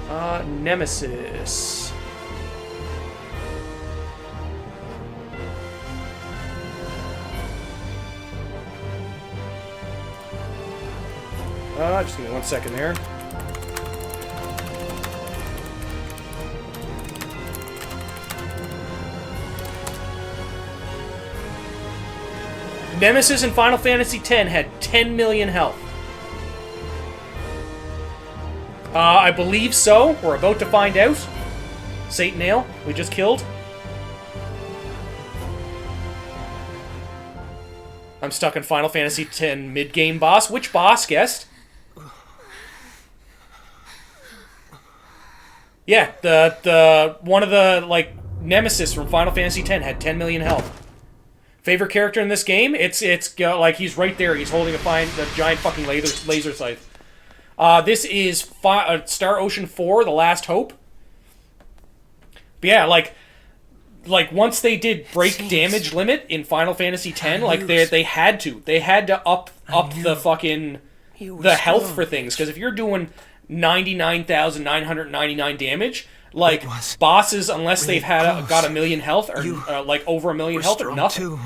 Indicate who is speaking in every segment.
Speaker 1: Nemesis. Just give me 1 second there. Nemesis in Final Fantasy X had 10 million health. I believe so. We're about to find out. Satan Ale, we just killed. I'm stuck in Final Fantasy X mid-game boss. Which boss, guest? Yeah, the one of the, like, Nemesis from Final Fantasy X had 10 million health. Favorite character in this game? It's like, he's right there. He's holding a giant fucking laser scythe. This is Star Ocean 4, The Last Hope. But yeah, like once they did break damage limit in Final Fantasy X, like they had to up the fucking the health for things, because if you're doing 99,999 damage, like bosses, unless they've got a million health or like over a million health, are nothing.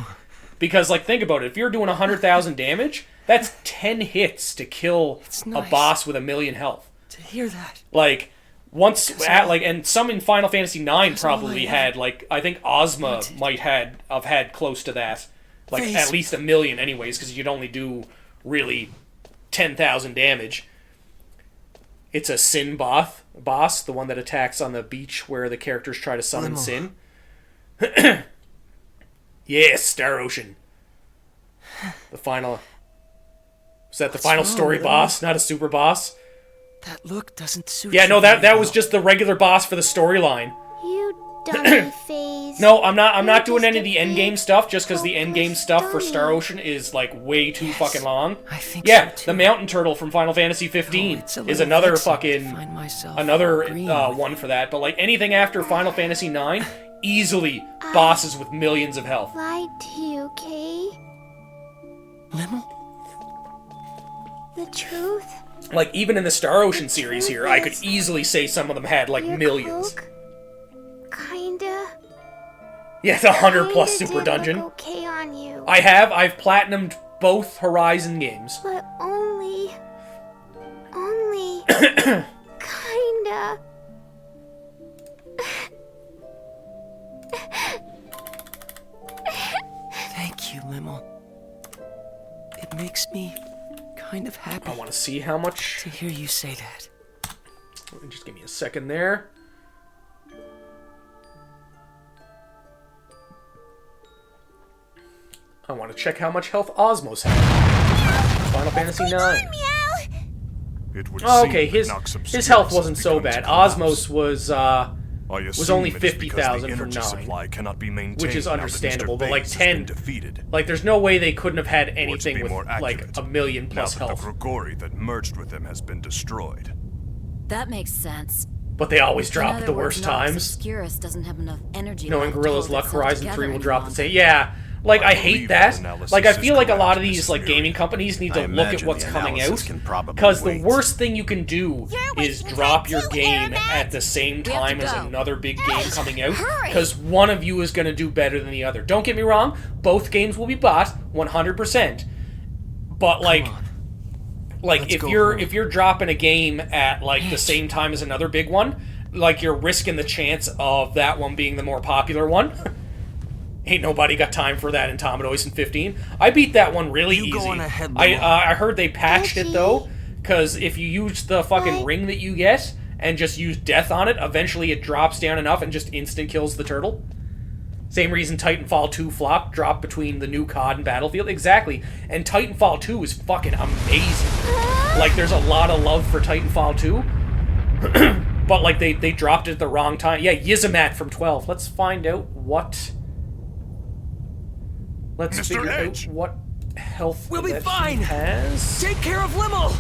Speaker 1: Because like think about it, if you're doing 100,000 damage, that's 10 hits to kill a boss with a million health.
Speaker 2: To hear that,
Speaker 1: like. And some in Final Fantasy IX probably had, like, I think Ozma might have had close to that. Like, at least a million anyways, because you'd only do, really, 10,000 damage. It's a Sin boss, the one that attacks on the beach where the characters try to summon Sin. Yes, Star Ocean. The final... Was that the final story boss, not a super boss?
Speaker 2: That look doesn't suit
Speaker 1: Yeah,
Speaker 2: you
Speaker 1: no, that
Speaker 2: very
Speaker 1: was
Speaker 2: well.
Speaker 1: just the regular boss for the storyline.
Speaker 3: You dummy face.
Speaker 1: No, I'm not doing any of the endgame stuff, just because the endgame stuff for Star Ocean is, like, way too fucking long.
Speaker 2: I think
Speaker 1: Yeah,
Speaker 2: so too.
Speaker 1: the mountain turtle from Final Fantasy 15
Speaker 2: it's a
Speaker 1: is
Speaker 2: little
Speaker 1: another
Speaker 2: vexing to
Speaker 1: fucking...
Speaker 2: find myself
Speaker 1: Another
Speaker 2: agreeing with
Speaker 1: one for that. But, like, anything after Final Fantasy 9, easily bosses with millions of health.
Speaker 3: Lied to you, Kay.
Speaker 2: Limmel?
Speaker 3: The truth.
Speaker 1: Like, even in the Star Ocean series here, I could easily say some of them had, like,
Speaker 3: Your
Speaker 1: millions.
Speaker 3: cloak, kinda.
Speaker 1: Yeah, the 100 plus
Speaker 3: kinda
Speaker 1: super
Speaker 3: did
Speaker 1: dungeon.
Speaker 3: look okay on you.
Speaker 1: I've platinumed both Horizon games.
Speaker 3: But only, kinda.
Speaker 2: Thank you, Limmel. It makes me kind of happy
Speaker 1: I want to see how much...
Speaker 2: to hear you say that.
Speaker 1: Just give me a second there. I want to check how much health Osmos had. Final Fantasy 9.
Speaker 4: It would
Speaker 1: Oh,
Speaker 4: seem
Speaker 1: okay,
Speaker 4: that
Speaker 1: his
Speaker 4: Noxus
Speaker 1: health
Speaker 4: has
Speaker 1: wasn't so
Speaker 4: begun to
Speaker 1: bad.
Speaker 4: collapse.
Speaker 1: Osmos was
Speaker 4: I
Speaker 1: only
Speaker 4: assume it is because
Speaker 1: 50,000
Speaker 4: the
Speaker 1: for
Speaker 4: energy
Speaker 1: 9.
Speaker 4: supply cannot be maintained
Speaker 1: Which is
Speaker 4: now that
Speaker 1: understandable,
Speaker 4: Mr.
Speaker 1: but, like,
Speaker 4: Bates
Speaker 1: 10
Speaker 4: has been defeated.
Speaker 1: like, there's no way they couldn't have had
Speaker 4: Or to
Speaker 1: anything
Speaker 4: be
Speaker 1: with,
Speaker 4: more
Speaker 1: like,
Speaker 4: accurate,
Speaker 1: a million
Speaker 4: now
Speaker 1: plus
Speaker 4: that
Speaker 1: health.
Speaker 4: the Grigori that merged with them has been destroyed.
Speaker 5: That makes sense.
Speaker 1: But they always
Speaker 5: In
Speaker 1: drop at
Speaker 5: other
Speaker 1: the
Speaker 5: words,
Speaker 1: worst
Speaker 5: Nox
Speaker 1: times.
Speaker 5: Obscurus doesn't have enough energy.
Speaker 1: Knowing
Speaker 5: left to
Speaker 1: Gorilla's
Speaker 5: hold
Speaker 1: Luck,
Speaker 5: itself
Speaker 1: Horizon
Speaker 5: together
Speaker 1: 3 will
Speaker 5: any
Speaker 1: drop the
Speaker 5: longer.
Speaker 1: same. Yeah, like, I hate
Speaker 4: believe
Speaker 1: that.
Speaker 4: that analysis
Speaker 1: Like, I
Speaker 4: is
Speaker 1: feel like a lot of
Speaker 4: correct,
Speaker 1: these,
Speaker 4: Mrs.
Speaker 1: like, gaming
Speaker 4: Muriel.
Speaker 1: companies need
Speaker 4: I
Speaker 1: to look at
Speaker 4: imagine
Speaker 1: what's
Speaker 4: the
Speaker 1: coming
Speaker 4: analysis
Speaker 1: out.
Speaker 4: can probably
Speaker 1: Because the
Speaker 4: wait.
Speaker 1: worst thing you can do is drop your game at the same
Speaker 5: have to
Speaker 1: time as
Speaker 5: go.
Speaker 1: another big game coming out.
Speaker 5: hurry.
Speaker 1: Because one of you is going to do better than the other. Don't get me wrong, both games will be bought 100%. But, like... Like,
Speaker 2: Let's
Speaker 1: if
Speaker 2: go
Speaker 1: you're
Speaker 2: home.
Speaker 1: if you're dropping a game at, like, the same time as another big one, like, you're risking the chance of that one being the more popular one. Ain't nobody got time for that in Tomadois in 15. I beat that one really
Speaker 2: You
Speaker 1: easy.
Speaker 2: go on ahead,
Speaker 1: I
Speaker 2: Limo.
Speaker 1: I heard they patched it,
Speaker 3: Reggie.
Speaker 1: though, because if you use the fucking
Speaker 3: What?
Speaker 1: ring that you get and just use death on it, eventually it drops down enough and just instant kills the turtle. Same reason Titanfall 2 flopped, dropped between the new COD and Battlefield. Exactly. And Titanfall 2 is fucking amazing. Like, there's a lot of love for Titanfall 2. But, like, they dropped it at the wrong time. Yeah, Yizamat from 12. Let's find out what... Let's
Speaker 4: Mr.
Speaker 1: figure
Speaker 4: Edge.
Speaker 1: out what health
Speaker 2: We'll be
Speaker 1: that
Speaker 2: fine.
Speaker 1: he has.
Speaker 2: Take care of Limmel!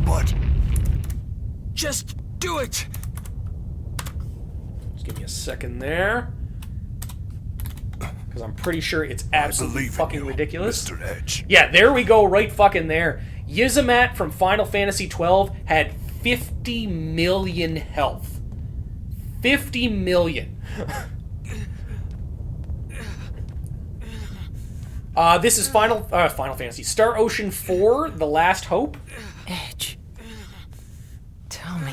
Speaker 4: But
Speaker 2: Just do it!
Speaker 1: Just give me a second there. Because I'm pretty sure it's
Speaker 4: I
Speaker 1: absolutely
Speaker 4: believe in
Speaker 1: fucking
Speaker 4: you,
Speaker 1: ridiculous.
Speaker 4: Mr. Edge.
Speaker 1: Yeah, there we go, right fucking there. Yizamat from Final Fantasy XII had 50 million health. 50 million. This is Final Fantasy. Star Ocean 4, The Last Hope.
Speaker 2: Edge, tell me,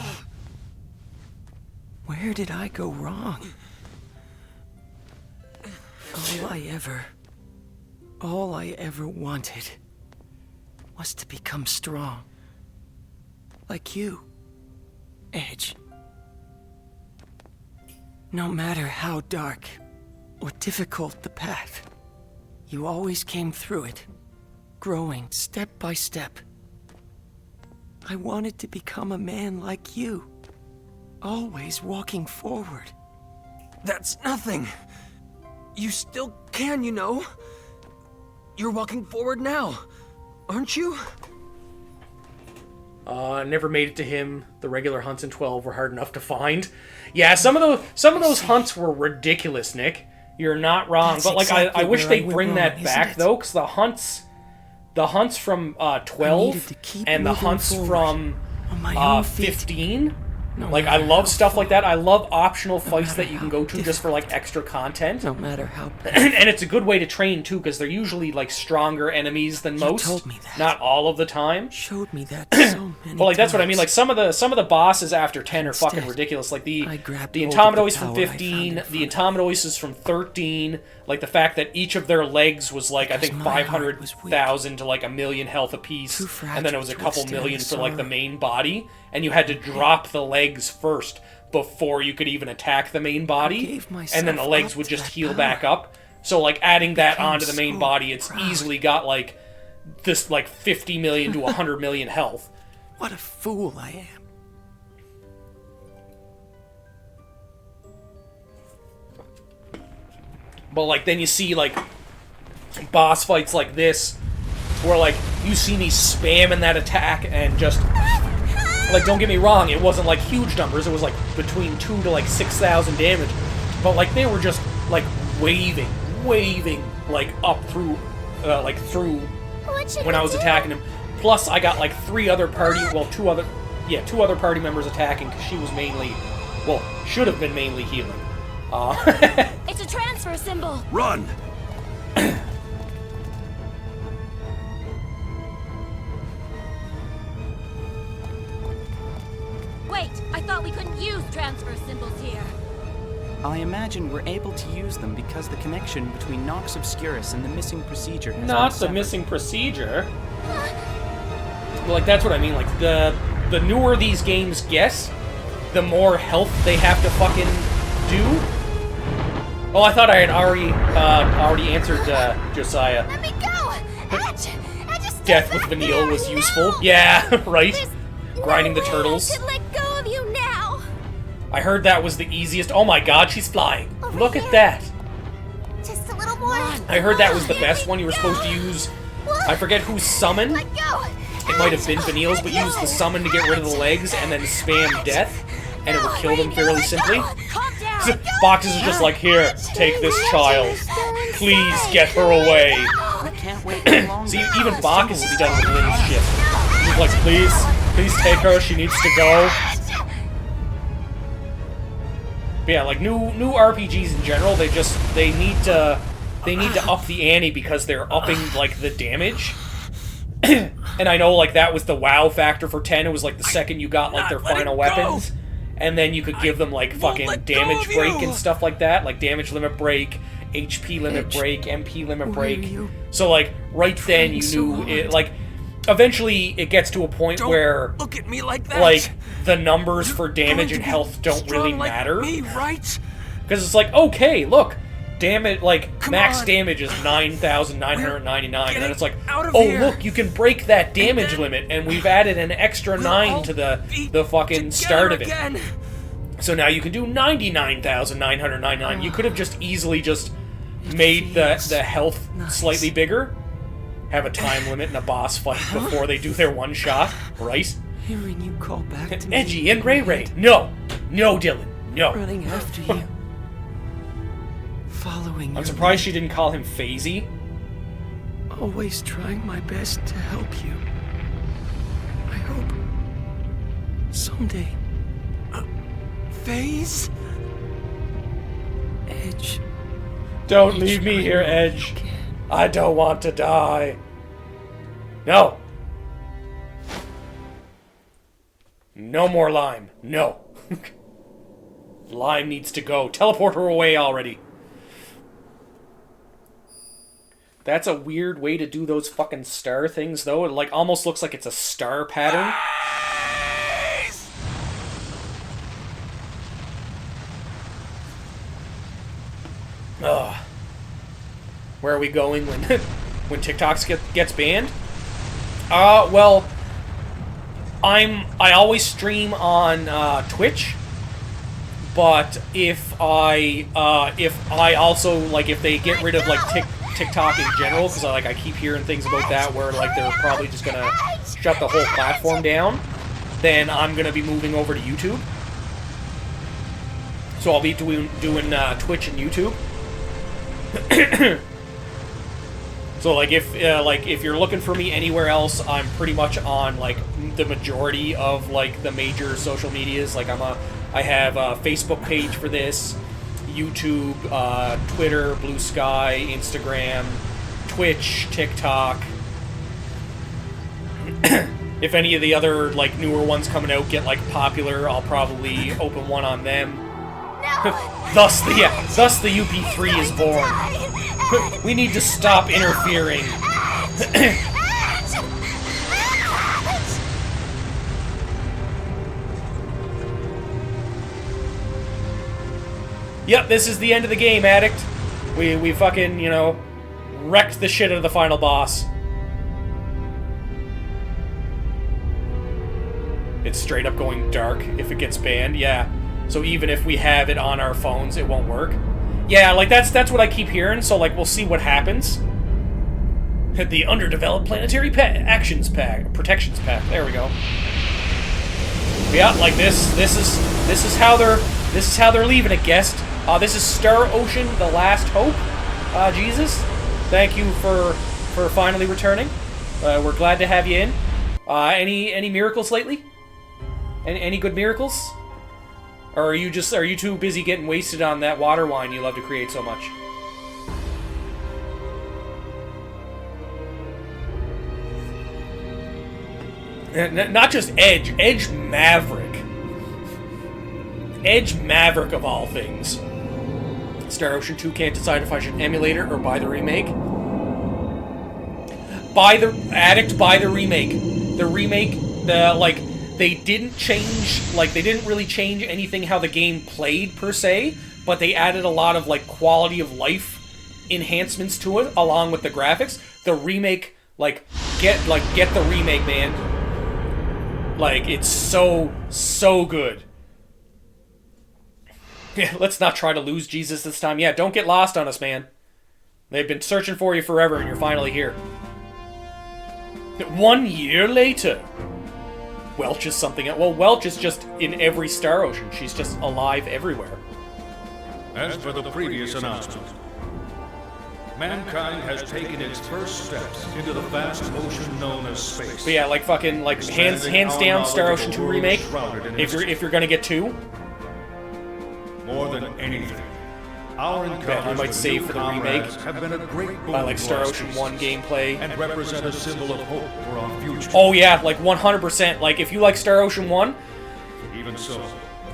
Speaker 2: where did I go wrong? All I ever wanted was to become strong. Like you, Edge. No matter how dark or difficult the path, you always came through it, growing step by step. I wanted to become a man like you, always walking forward.
Speaker 6: That's nothing. You still can, you know. You're walking forward now, aren't you?
Speaker 1: Never made it to him. The regular hunts in 12 were hard enough to find. Yeah, some of those hunts were ridiculous, Nick. You're not wrong.
Speaker 2: That's
Speaker 1: But like
Speaker 2: exactly
Speaker 1: I wish
Speaker 2: where
Speaker 1: they
Speaker 2: I went
Speaker 1: bring
Speaker 2: wrong,
Speaker 1: that
Speaker 2: isn't
Speaker 1: back
Speaker 2: it?
Speaker 1: though, because the hunts from
Speaker 2: I needed
Speaker 1: 12
Speaker 2: to keep
Speaker 1: and the
Speaker 2: moving
Speaker 1: hunts
Speaker 2: forward
Speaker 1: from
Speaker 2: on my own feet.
Speaker 1: 15.
Speaker 2: No
Speaker 1: Like, I
Speaker 2: matter
Speaker 1: love
Speaker 2: how
Speaker 1: stuff like that. I love optional fights
Speaker 2: matter
Speaker 1: that you can
Speaker 2: how
Speaker 1: go to just for, like, extra content.
Speaker 2: No matter how bad.
Speaker 1: And it's a good way to train, too, because they're usually, like, stronger enemies than most.
Speaker 2: told me that.
Speaker 1: Not all of the time.
Speaker 2: Showed me that so many
Speaker 1: But, like, that's what I mean. Like,
Speaker 2: times.
Speaker 1: some of the bosses after 10 are fucking
Speaker 2: Instead,
Speaker 1: ridiculous. Like, the
Speaker 2: I grabbed
Speaker 1: the
Speaker 2: hold of the
Speaker 1: Intominoids from
Speaker 2: power I found
Speaker 1: 15,
Speaker 2: in
Speaker 1: the
Speaker 2: front of
Speaker 1: Intominoids from 13. Like, the fact that each of their legs was, like, I
Speaker 2: Because
Speaker 1: think
Speaker 2: my heart was
Speaker 1: 500,000 to, like, 1,000,000 health apiece.
Speaker 2: Too
Speaker 1: And then it was a
Speaker 2: fragile to
Speaker 1: couple
Speaker 2: withstand
Speaker 1: million
Speaker 2: the
Speaker 1: for, like, the
Speaker 2: sorrow.
Speaker 1: main body. And you had to drop the legs first before you could even attack the main body,
Speaker 2: gave myself
Speaker 1: and then the legs
Speaker 2: up
Speaker 1: would
Speaker 2: to
Speaker 1: just
Speaker 2: that
Speaker 1: heal
Speaker 2: power.
Speaker 1: back up. So like adding that
Speaker 2: Became
Speaker 1: onto the main
Speaker 2: so
Speaker 1: body, it's
Speaker 2: proud.
Speaker 1: easily got like this like 50 million to 100 million health.
Speaker 2: What a fool I am.
Speaker 1: But like then you see like boss fights like this, where like you see me spamming that attack and just like, don't get me wrong, it wasn't like huge numbers. It was like between 2 to like 6,000 damage, but like they were just like waving like up through
Speaker 3: What should
Speaker 1: when
Speaker 3: we
Speaker 1: I was
Speaker 3: do?
Speaker 1: attacking him. Plus, I got like two other party members attacking because she was mainly, well, should have been mainly healing.
Speaker 5: It's a transfer symbol.
Speaker 4: Run!
Speaker 5: Wait, I thought we couldn't use transfer symbols here.
Speaker 7: I imagine we're able to use them because the connection between Nox Obscurus and the missing procedure has
Speaker 1: Not
Speaker 7: been
Speaker 1: the
Speaker 7: severed.
Speaker 1: missing procedure. Well, like that's what I mean. Like the newer these games get, the more health they have to fucking do. Oh, I thought I had already answered Josiah.
Speaker 3: Let me go! Edge! I just
Speaker 1: Death with Vanille was useful. Yeah, right. Grinding the turtles.
Speaker 3: I could let go of you now.
Speaker 1: I heard that was the easiest. Oh my god, she's flying.
Speaker 3: Over
Speaker 1: Look
Speaker 3: here.
Speaker 1: at that.
Speaker 3: Just a little more.
Speaker 1: I heard that was the
Speaker 3: Here
Speaker 1: best
Speaker 3: we
Speaker 1: one. You were
Speaker 3: go.
Speaker 1: supposed to use, I forget who's summon.
Speaker 3: Let go.
Speaker 1: It might have been Vanille's, but use the summon to get rid of the legs and then spam death, and it would kill them fairly simply.
Speaker 5: Calm down.
Speaker 1: Boxes is just like, here, take this child. Please get her away.
Speaker 7: I can't wait any longer.
Speaker 1: See, even Bacchus is done with Lynn's shit. He's like, please take her, she needs to go. But yeah, like new RPGs in general, they need to up the ante because they're upping like the damage. And I know like that was the wow factor for 10. It was like the second you got like their
Speaker 6: Not letting
Speaker 1: final
Speaker 6: go.
Speaker 1: weapons, and then you could give them like fucking
Speaker 6: let go
Speaker 1: damage
Speaker 6: of
Speaker 1: break
Speaker 6: you.
Speaker 1: and stuff like that, like damage limit break, HP limit
Speaker 2: Edge,
Speaker 1: break, MP limit
Speaker 2: where
Speaker 1: break.
Speaker 2: are you?
Speaker 1: So like right then you
Speaker 2: so
Speaker 1: knew it.
Speaker 2: hard.
Speaker 1: Like eventually it gets to a point
Speaker 6: Don't
Speaker 1: where
Speaker 6: look at me like that.
Speaker 1: like the numbers for
Speaker 6: You're
Speaker 1: damage
Speaker 6: going
Speaker 1: and
Speaker 6: to
Speaker 1: health
Speaker 6: be
Speaker 1: don't really
Speaker 6: strong like
Speaker 1: matter.
Speaker 6: me, right?
Speaker 1: Because it's like, okay, look, damage, like,
Speaker 6: Come
Speaker 1: max
Speaker 6: on.
Speaker 1: damage is 9,999, and then it's like,
Speaker 6: Out of
Speaker 1: oh,
Speaker 6: here.
Speaker 1: look, you can break that damage
Speaker 6: then
Speaker 1: limit, and we've added an extra
Speaker 6: We'll
Speaker 1: 9
Speaker 6: all
Speaker 1: to
Speaker 6: be
Speaker 1: the fucking
Speaker 6: together
Speaker 1: start of it.
Speaker 6: again.
Speaker 1: So now you can do 99,999. You could have just easily just made the health
Speaker 2: nice.
Speaker 1: slightly bigger, have a time limit and a boss fight before they do their one shot, right?
Speaker 2: Hearing you call back to me.
Speaker 1: Edgy and Ray Ray. No, Dylan, no.
Speaker 2: Running after you. Following
Speaker 1: I'm
Speaker 2: your
Speaker 1: surprised she didn't call him Phasey.
Speaker 2: always trying my best to help you. I hope Someday.
Speaker 6: Phase?
Speaker 2: Edge.
Speaker 1: Don't leave me here, Edge. I don't want to die. No. No more Lime. No. Lime needs to go. Teleport her away already. That's a weird way to do those fucking star things, though. It, like, almost looks like it's a star pattern. Ugh. Where are we going when when TikTok gets banned? Well, I always stream on Twitch, but if I also, like, if they get rid of, like, TikTok in general, because I keep hearing things about that where, like, they're probably just gonna shut the whole platform down, then I'm gonna be moving over to YouTube. So I'll be doing Twitch and YouTube. So, like, if you're looking for me anywhere else, I'm pretty much on, like, the majority of, like, the major social medias. Like, I have a Facebook page for this, YouTube, Twitter, Blue Sky, Instagram, Twitch, TikTok. If any of the other, like, newer ones coming out get, like, popular, I'll probably open one on them. Thus the UP3 is born. We need to stop interfering. Yep, this is the end of the game, Addict. We fucking, you know, wrecked the shit out of the final boss. It's straight up going dark if it gets banned, yeah. So even if we have it on our phones, it won't work. Yeah, like, that's what I keep hearing, so, like, we'll see what happens. The Underdeveloped Planetary Actions Pack, Protections Pack, there we go. Yeah, like, this is how they're leaving it, guest. This is Star Ocean, The Last Hope. Jesus, thank you for finally returning. We're glad to have you in. Any miracles lately? Any good miracles? Or are you too busy getting wasted on that water wine you love to create so much? Not just Edge, Edge Maverick. Edge Maverick of all things. Star Ocean 2 can't decide if I should emulate it or buy the remake. Buy the remake. The remake, they didn't really change anything how the game played per se, but they added a lot of, like, quality of life enhancements to it along with the graphics. The remake, get the remake, man. Like, it's so good. Yeah, let's not try to lose Jesus this time. Yeah, don't get lost on us, man. They've been searching for you forever, and you're finally here. 1 year later. Welch is something else. Well, Welch is just in every Star Ocean. She's just alive everywhere.
Speaker 8: As per the previous announcement, mankind has taken its first steps into the vast ocean known as space.
Speaker 1: But yeah, like, fucking, like, hands down, Star Ocean 2 remake. If you're gonna get 2.
Speaker 8: More than anything, our encounters
Speaker 1: we might
Speaker 8: with
Speaker 1: save
Speaker 8: new
Speaker 1: for the remake.
Speaker 8: have been a great boon
Speaker 1: By, like,
Speaker 8: to
Speaker 1: Star
Speaker 8: our
Speaker 1: Ocean
Speaker 8: species
Speaker 1: 1 gameplay.
Speaker 8: and represent a symbol of hope for our future.
Speaker 1: Oh yeah, like 100%. Like, if you like Star Ocean 1,
Speaker 8: Even so,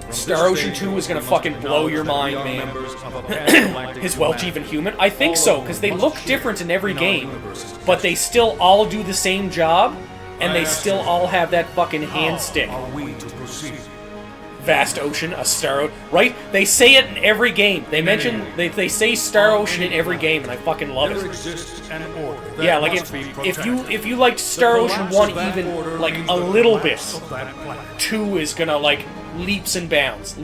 Speaker 8: from
Speaker 1: Star
Speaker 8: this
Speaker 1: Ocean
Speaker 8: day
Speaker 1: 2
Speaker 8: forth,
Speaker 1: is gonna
Speaker 8: we must
Speaker 1: fucking blow
Speaker 8: acknowledge
Speaker 1: your
Speaker 8: that we
Speaker 1: mind,
Speaker 8: are
Speaker 1: man.
Speaker 8: members of a pan-galactic
Speaker 1: Is Welch
Speaker 8: humanity.
Speaker 1: even human? I think so, because they
Speaker 8: All
Speaker 1: look
Speaker 8: must
Speaker 1: different in every
Speaker 8: share
Speaker 1: game,
Speaker 8: our universe's
Speaker 1: but they still all do the same job, and they
Speaker 8: ask
Speaker 1: still
Speaker 8: you,
Speaker 1: all have that fucking hand
Speaker 8: How
Speaker 1: stick.
Speaker 8: are we to proceed?
Speaker 1: Vast Ocean, a Star, right? They say it in every game. They mention, they say Star Ocean in every game, and I fucking love
Speaker 8: There
Speaker 1: it.
Speaker 8: exists an order that
Speaker 1: Yeah, like,
Speaker 8: must be protected.
Speaker 1: if you liked Star
Speaker 8: The
Speaker 1: Ocean
Speaker 8: collapse
Speaker 1: 1
Speaker 8: of that
Speaker 1: even,
Speaker 8: order
Speaker 1: like,
Speaker 8: means
Speaker 1: a
Speaker 8: the
Speaker 1: little bit,
Speaker 8: collapse of that planet.
Speaker 1: 2 is gonna, like, leaps and bounds,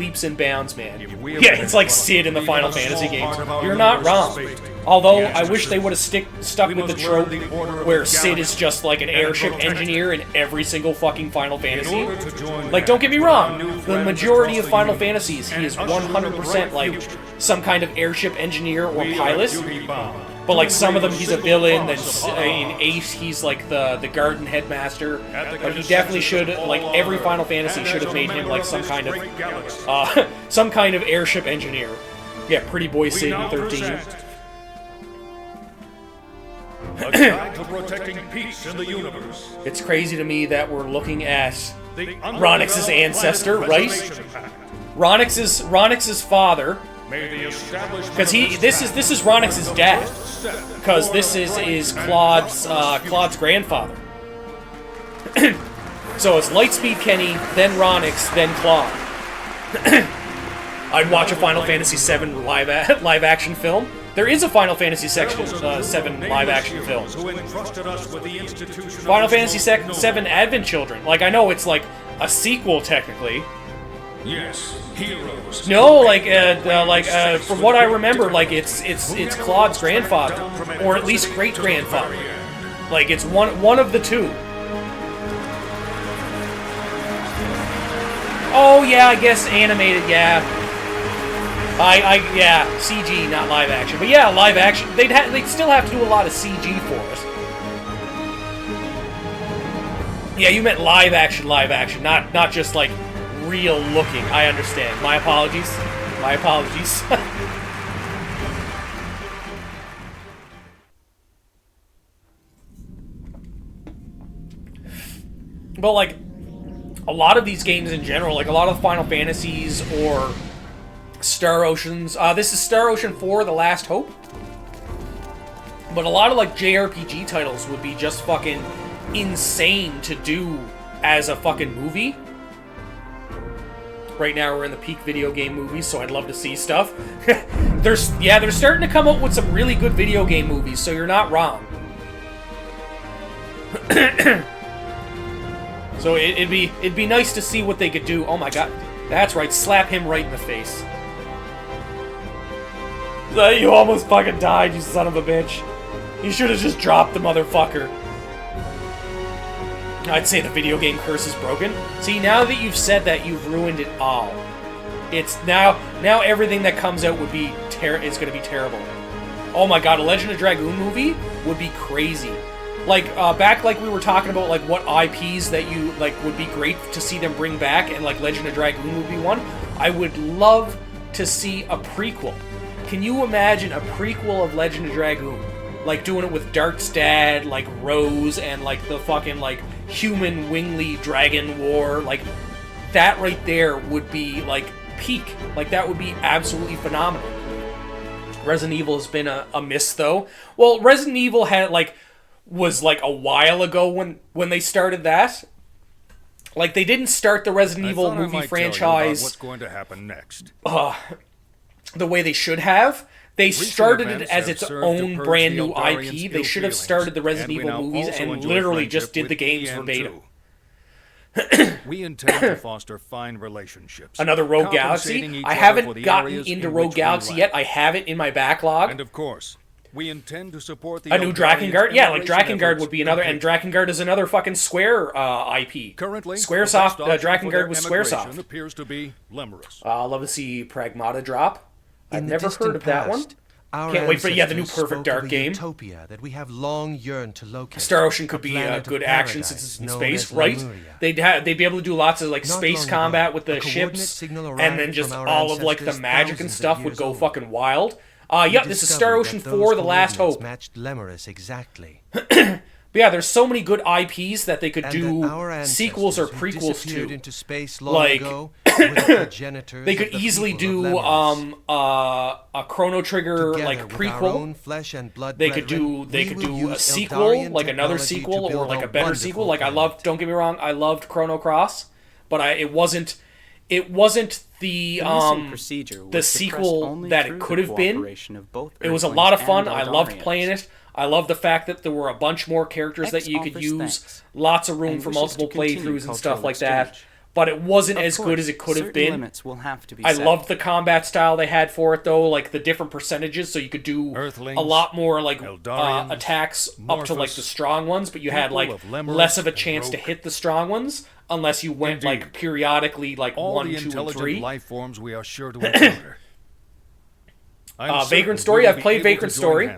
Speaker 1: man.
Speaker 8: If we have
Speaker 1: Yeah,
Speaker 8: been
Speaker 1: it's like
Speaker 8: taught
Speaker 1: Sid in the
Speaker 8: even
Speaker 1: Final
Speaker 8: a small
Speaker 1: Fantasy games.
Speaker 8: part of our
Speaker 1: You're not
Speaker 8: universe
Speaker 1: wrong.
Speaker 8: is fate,
Speaker 1: Although,
Speaker 8: the
Speaker 1: I
Speaker 8: answer
Speaker 1: wish they
Speaker 8: is
Speaker 1: would have stuck
Speaker 8: we
Speaker 1: with the
Speaker 8: must
Speaker 1: trope
Speaker 8: learn the order of
Speaker 1: where
Speaker 8: the
Speaker 1: Sid is
Speaker 8: galaxy
Speaker 1: just like an
Speaker 8: and
Speaker 1: airship
Speaker 8: protect it.
Speaker 1: engineer in every single fucking Final Fantasy.
Speaker 8: order to join
Speaker 1: Like, don't get me
Speaker 8: hands with our
Speaker 1: wrong,
Speaker 8: new
Speaker 1: the
Speaker 8: friends
Speaker 1: majority of
Speaker 8: across the
Speaker 1: Final
Speaker 8: universe
Speaker 1: Fantasies, he
Speaker 8: and
Speaker 1: is
Speaker 8: usher in a
Speaker 1: 100%
Speaker 8: bright
Speaker 1: like
Speaker 8: future.
Speaker 1: some kind of airship engineer or
Speaker 8: We are
Speaker 1: pilot.
Speaker 8: duty-bound
Speaker 1: But like some of them, he's a villain. Then in 8, he's like the garden headmaster. But he definitely should, like every Final Fantasy should have made him like some kind of airship engineer. Yeah, Pretty Boy Satan 13.
Speaker 8: A guide to protecting peace in the universe.
Speaker 1: It's crazy to me that we're looking at
Speaker 8: The
Speaker 1: Ronix's ancestor, right? Ronix's father. Because this is Ronix's dad. Because this is Claude's grandfather. So it's Lightspeed Kenny, then Ronix, then Claude. I'd watch a Final Fantasy VII live action film. There is a Final Fantasy VII live action film. Final Fantasy VII Advent Children. Like, I know it's like a sequel technically.
Speaker 8: Yes, heroes.
Speaker 1: No, from what I remember, like it's Claude's grandfather, or at least great grandfather. Like it's one of the two. Oh yeah, I guess animated. Yeah, yeah, CG, not live action. But yeah, live action. They'd still have to do a lot of CG for it. Yeah, you meant live action, not just like real looking. I understand. My apologies. My apologies. But like a lot of these games in general, like a lot of Final Fantasies or Star Oceans. This is Star Ocean 4: The Last Hope. But a lot of like JRPG titles would be just fucking insane to do as a fucking movie. Right now we're in the peak video game movies, so I'd love to see stuff. They're starting to come up with some really good video game movies, so you're not wrong. So it'd be nice to see what they could do. Oh my god, that's right, slap him right in the face. You almost fucking died, you son of a bitch. You should have just dropped the motherfucker. I'd say the video game curse is broken. See, now that you've said that, you've ruined it all. It's now everything that comes out is going to be terrible. Oh my god, a Legend of Dragoon movie would be crazy. Like back like we were talking about like what IPs that you like would be great to see them bring back, and like Legend of Dragoon would be one. I would love to see a prequel. Can you imagine a prequel of Legend of Dragoon? Like doing it with Dark's dad, like Rose, and like the fucking like human wingly dragon war. Like that right there would be like peak. Like that would be absolutely phenomenal. Resident Evil has been a miss though. Well, Resident Evil was like a while ago when they started that. Like they didn't start the Resident Evil movie franchise
Speaker 8: what's going to happen next.
Speaker 1: The way they should have. They started it as its own brand new IP. They should have started the Resident Evil movies and literally just did the games verbatim.
Speaker 8: We intend to foster fine relationships.
Speaker 1: Another Rogue Galaxy. I haven't gotten into Rogue Galaxy yet. I have it in my backlog.
Speaker 8: And of course, we intend to support the
Speaker 1: a new Drakengard. Yeah, like Drakengard would be another, and Drakengard is another fucking Square IP.
Speaker 8: Currently,
Speaker 1: Squaresoft. Drakengard was Squaresoft.
Speaker 8: Appears to be Lemurus.
Speaker 1: I'll love to see Pragmata drop. I've never heard of that one. Can't wait for the new Perfect Dark game.
Speaker 9: Utopia that we have long yearned to locate.
Speaker 1: Star Ocean could be a good action since it's in space, right? They'd be able to do lots of like space combat with the ships, and then just all of like the magic and stuff would go fucking wild. Yep, this is Star Ocean 4: The Last Hope.
Speaker 9: Matched Lemurus exactly.
Speaker 1: But yeah, there's so many good IPs that they could do sequels or prequels to.
Speaker 9: Into space long ago,
Speaker 1: they could easily do a Chrono Trigger like prequel. They could do a sequel, like another sequel, or like a better sequel. Like don't get me wrong, I loved Chrono Cross, but it wasn't the sequel that it could have been. It was a lot of fun. I loved playing it. I love the fact that there were a bunch more characters that you could use, lots of room for multiple playthroughs and stuff like that. But it wasn't as good as it could have been. I loved the combat style they had for it, though, like the different percentages, so you could do a lot more like attacks up to like the strong ones, but you had like less of a chance to hit the strong ones unless you went like periodically like 1, 2, and 3.
Speaker 8: Life forms we are sure to encounter.
Speaker 1: Vagrant Story, I've played Vagrant Story.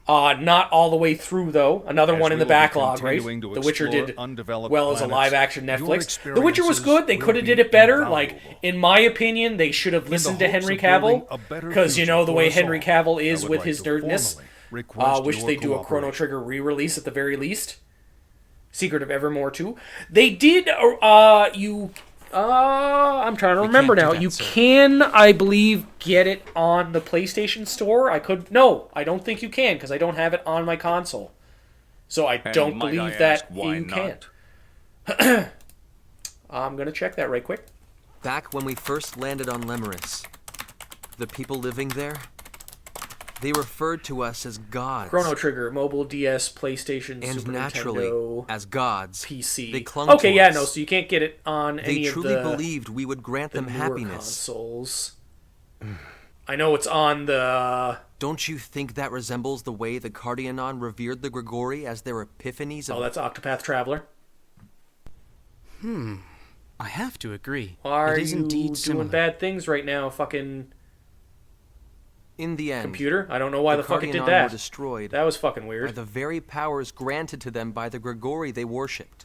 Speaker 1: Not all the way through, though. Another one in the backlog, right? The Witcher did well as a live-action Netflix. The Witcher was good. They could have did it better. Like, in my opinion, they should have listened to Henry Cavill. Because, you know, the way Henry Cavill is with his nerdness. Wish they do a Chrono Trigger re-release at the very least. Secret of Evermore 2. They did, I'm trying to remember now. You can, I believe, get it on the PlayStation Store. No, I don't think you can, because I don't have it on my console. So I don't believe that you can. I'm going to check that right quick.
Speaker 6: Back when we first landed on Lemuris, the people living there, they referred to us as gods.
Speaker 1: Chrono Trigger, mobile, DS, PlayStation,
Speaker 6: and
Speaker 1: Super
Speaker 6: naturally,
Speaker 1: Nintendo,
Speaker 6: as gods,
Speaker 1: PC.
Speaker 6: they clung
Speaker 1: okay,
Speaker 6: to
Speaker 1: yeah,
Speaker 6: us.
Speaker 1: no, so you can't get it on any of the...
Speaker 6: They truly believed we would grant them happiness.
Speaker 1: Consoles. I know it's on the...
Speaker 6: Don't you think that resembles the way the Cardionon revered the Grigori as their epiphanies of...
Speaker 1: Oh, that's Octopath Traveler.
Speaker 7: I have to agree.
Speaker 1: Why are
Speaker 7: it is
Speaker 1: you
Speaker 7: indeed
Speaker 1: doing
Speaker 7: similar.
Speaker 1: bad things right now, fucking...
Speaker 6: In the end,
Speaker 1: computer? I don't know why the fuck it did
Speaker 6: Cardionon
Speaker 1: that.
Speaker 6: were destroyed
Speaker 1: That was fucking
Speaker 6: by
Speaker 1: weird.
Speaker 6: the very powers granted to them by the Grigori they worshipped.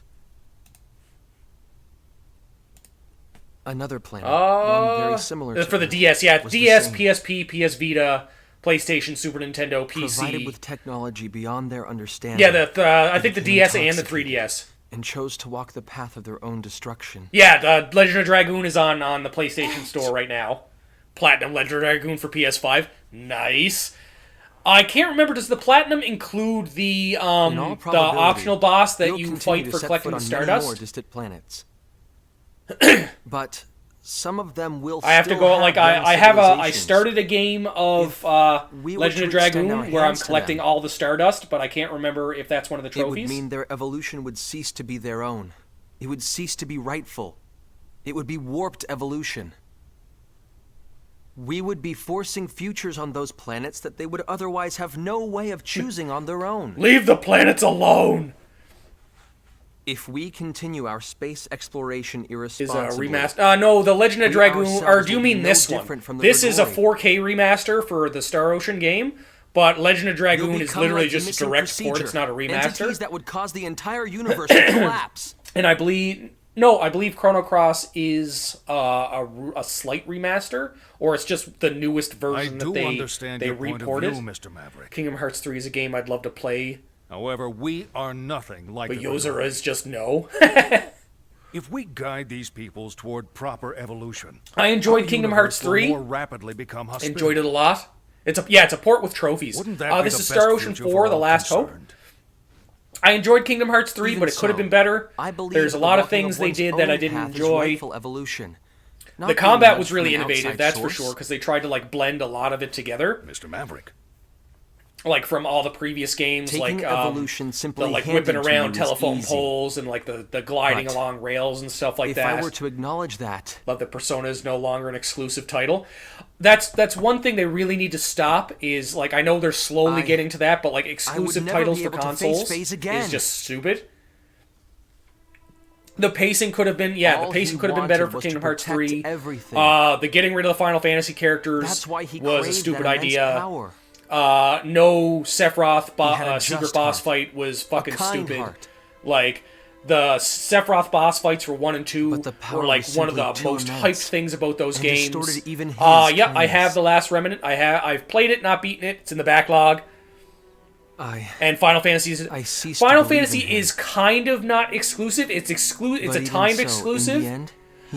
Speaker 6: Another planet, one very similar to
Speaker 1: for the
Speaker 6: Earth,
Speaker 1: DS, yeah.
Speaker 6: was
Speaker 1: DS,
Speaker 6: the same.
Speaker 1: PSP, PS Vita, PlayStation, Super Nintendo, PC.
Speaker 6: Provided with technology beyond their understanding.
Speaker 1: Yeah, I think the
Speaker 6: became
Speaker 1: DS and the
Speaker 6: intoxicated
Speaker 1: 3DS.
Speaker 6: And chose to walk the path of their own destruction.
Speaker 1: Yeah, the Legend of Dragoon is on the PlayStation Store right now. Platinum Legend of Dragoon for PS5. Nice. I can't remember, does the Platinum include the optional boss that you fight for collecting the Stardust?
Speaker 6: More distant planets. But some of them will
Speaker 1: I have to go, like, I started a game of Legend of Dragoon where I'm collecting all the Stardust, but I can't remember if that's one of the trophies.
Speaker 6: It would mean their evolution would cease to be their own. It would cease to be rightful. It would be warped evolution. We would be forcing futures on those planets that they would otherwise have no way of choosing on their own.
Speaker 1: Leave the planets alone!
Speaker 6: If we continue our space exploration irresponsibly...
Speaker 1: Is a remaster? No, the Legend of Dragoon... Or do you mean this one? This is a 4K remaster for the Star Ocean game, but Legend of Dragoon is literally just a direct port. It's not a remaster.
Speaker 6: Entities that would cause the entire universe to collapse.
Speaker 1: And I believe... No, I believe Chrono Cross is a slight remaster, or it's just the newest version that they reported.
Speaker 8: Mr. Maverick.
Speaker 1: Kingdom Hearts 3 is a game I'd love to play.
Speaker 8: However, we are nothing like
Speaker 1: But Yozora is just no.
Speaker 8: If we guide these peoples toward proper evolution,
Speaker 1: I enjoyed Kingdom Hearts 3.
Speaker 8: More rapidly become hospitable.
Speaker 1: Enjoyed it a lot. It's a port with trophies.
Speaker 8: Wouldn't that be
Speaker 1: this
Speaker 8: the
Speaker 1: is
Speaker 8: best
Speaker 1: Star Ocean
Speaker 8: future
Speaker 1: 4,
Speaker 8: for
Speaker 1: The
Speaker 8: all
Speaker 1: Last Hope.
Speaker 8: concerned?
Speaker 1: I enjoyed Kingdom Hearts 3,
Speaker 6: Even
Speaker 1: but it could have
Speaker 6: so,
Speaker 1: been better.
Speaker 6: I believe
Speaker 1: There's a
Speaker 6: the
Speaker 1: lot of
Speaker 6: walking
Speaker 1: things they
Speaker 6: one's
Speaker 1: did that I
Speaker 6: own
Speaker 1: didn't
Speaker 6: path is
Speaker 1: enjoy.
Speaker 6: rightful evolution. Not
Speaker 1: The
Speaker 6: being
Speaker 1: combat
Speaker 6: led
Speaker 1: was
Speaker 6: from
Speaker 1: really
Speaker 6: an
Speaker 1: innovative,
Speaker 6: outside
Speaker 1: that's for
Speaker 6: source.
Speaker 1: sure, because they tried to like blend a lot of it together.
Speaker 8: Mr. Maverick.
Speaker 1: Like from all the previous games,
Speaker 6: Taking
Speaker 1: like
Speaker 6: evolution simply
Speaker 1: the like
Speaker 6: handed
Speaker 1: whipping
Speaker 6: to
Speaker 1: around
Speaker 6: you is
Speaker 1: telephone
Speaker 6: easy.
Speaker 1: poles and like the gliding
Speaker 6: But
Speaker 1: along rails and stuff like
Speaker 6: if
Speaker 1: that.
Speaker 6: I were to acknowledge that,
Speaker 1: Love that Persona is no longer an exclusive title. That's one thing they really need to stop. Is like I know they're slowly getting to that, but like exclusive
Speaker 6: never
Speaker 1: titles
Speaker 6: be
Speaker 1: for
Speaker 6: able to face
Speaker 1: consoles
Speaker 6: Phase again.
Speaker 1: is just stupid. The pacing could have been the
Speaker 6: All
Speaker 1: pacing
Speaker 6: he
Speaker 1: could have been better
Speaker 6: wanted
Speaker 1: for
Speaker 6: was to
Speaker 1: Kingdom Hearts
Speaker 6: protect
Speaker 1: 3.
Speaker 6: everything.
Speaker 1: The getting rid of the Final Fantasy characters
Speaker 6: that's why he
Speaker 1: was a
Speaker 6: craved
Speaker 1: stupid
Speaker 6: that immense
Speaker 1: idea.
Speaker 6: power.
Speaker 1: No Sephiroth
Speaker 6: had a
Speaker 1: secret
Speaker 6: just
Speaker 1: boss
Speaker 6: heart.
Speaker 1: fight was fucking
Speaker 6: kind
Speaker 1: stupid.
Speaker 6: heart.
Speaker 1: Like the Sephiroth boss fights for 1 and 2
Speaker 6: But the power
Speaker 1: were like
Speaker 6: was
Speaker 1: one of the
Speaker 6: simply too
Speaker 1: most
Speaker 6: immense
Speaker 1: hyped things about those
Speaker 6: and
Speaker 1: games.
Speaker 6: distorted even his
Speaker 1: Yeah, I
Speaker 6: kindness.
Speaker 1: have The Last Remnant. I've played it, not beaten it. It's in the backlog. And Final Fantasy Final Fantasy is kind of not exclusive. It's It's a timed exclusive.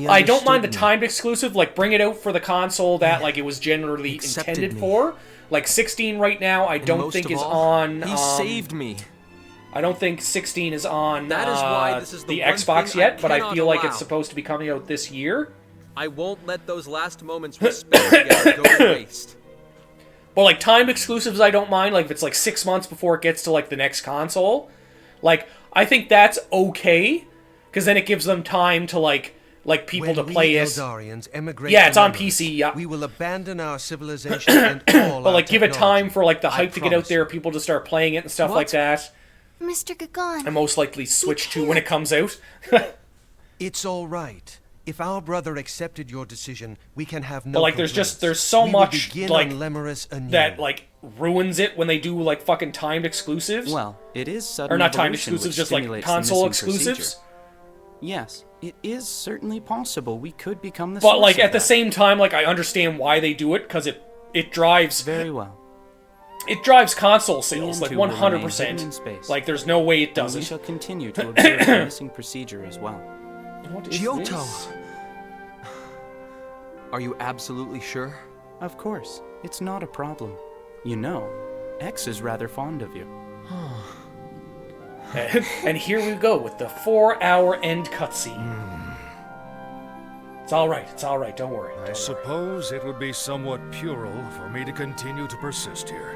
Speaker 1: I don't mind the timed exclusive. Like bring it out for the console that like it was generally intended for. Like 16 right now, I don't think is on.
Speaker 6: He saved me.
Speaker 1: I don't think 16 is on
Speaker 6: That is why this is the one
Speaker 1: Xbox
Speaker 6: thing I
Speaker 1: yet, but I
Speaker 6: cannot
Speaker 1: feel like
Speaker 6: allow.
Speaker 1: it's supposed to be coming out this year.
Speaker 6: I won't let those last moments we spent together go to waste.
Speaker 1: But like timed exclusives, I don't mind. Like if it's like 6 months before it gets to like the next console, like I think that's okay, because then it gives them time to like people to play it. Yeah, it's on PC. Yeah,
Speaker 9: we will abandon our civilization and all.
Speaker 1: But like give it time for like the
Speaker 9: I
Speaker 1: hype to get out there, people to start playing it and stuff like that.
Speaker 3: Mr. Gagon.
Speaker 1: And most likely Switch 2 when it comes out.
Speaker 9: It's all right. If our brother accepted your decision, we can have no
Speaker 1: But like,
Speaker 9: complaints.
Speaker 1: there's so
Speaker 9: We will
Speaker 1: much
Speaker 9: begin
Speaker 1: like
Speaker 9: on Lemerus anew.
Speaker 1: that like ruins it when they do like fucking timed exclusives.
Speaker 7: Well, it is sudden
Speaker 1: or not timed
Speaker 7: evolution
Speaker 1: exclusives,
Speaker 7: which
Speaker 1: just like
Speaker 7: stimulates the
Speaker 1: console
Speaker 7: missing
Speaker 1: exclusives.
Speaker 7: procedure. Yes, it is certainly possible we could become the
Speaker 1: But
Speaker 7: source
Speaker 1: like
Speaker 7: of
Speaker 1: at the
Speaker 7: that.
Speaker 1: same time, like I understand why they do it because it drives
Speaker 7: Very well.
Speaker 1: it drives console sales like
Speaker 7: EN2 will remain hidden in
Speaker 1: 100%.
Speaker 7: space.
Speaker 1: Like there's no way it
Speaker 7: And we
Speaker 1: doesn't.
Speaker 7: shall continue to observe the missing procedure as well.
Speaker 1: What is
Speaker 6: Giotto!
Speaker 1: this?
Speaker 6: Are you absolutely sure?
Speaker 7: Of course, it's not a problem. You know, X is rather fond of you.
Speaker 1: And here we go with the 4-hour end cutscene. It's all right. Don't worry.
Speaker 8: I suppose it would be somewhat puerile for me to continue to persist here.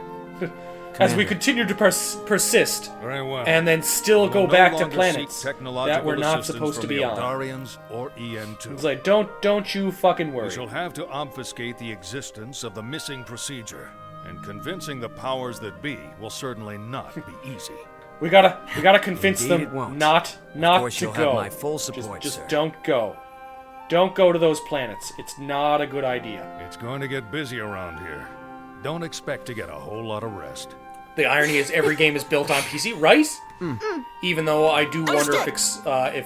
Speaker 1: As we continue to persist,
Speaker 8: Very well.
Speaker 1: and then still
Speaker 8: We
Speaker 1: go
Speaker 8: will no
Speaker 1: back to
Speaker 8: longer
Speaker 1: planets
Speaker 8: seek
Speaker 1: that
Speaker 8: technological
Speaker 1: we're not
Speaker 8: assistance
Speaker 1: supposed to
Speaker 8: from
Speaker 1: be
Speaker 8: the
Speaker 1: on.
Speaker 8: Eldarians or EN2.
Speaker 1: It's like, don't you fucking worry.
Speaker 8: We shall have to obfuscate the existence of the missing procedure, and convincing the powers that be will certainly not be easy.
Speaker 1: We gotta convince
Speaker 6: Indeed
Speaker 1: them
Speaker 6: it won't.
Speaker 1: not
Speaker 6: course
Speaker 1: to
Speaker 6: you'll
Speaker 1: go.
Speaker 6: have my full support,
Speaker 1: just
Speaker 6: sir.
Speaker 1: don't go. Don't go to those planets. It's not a good idea.
Speaker 8: It's going to get busy around here. Don't expect to get a whole lot of rest.
Speaker 1: The irony is every game is built on PC, right? Even though I do wonder if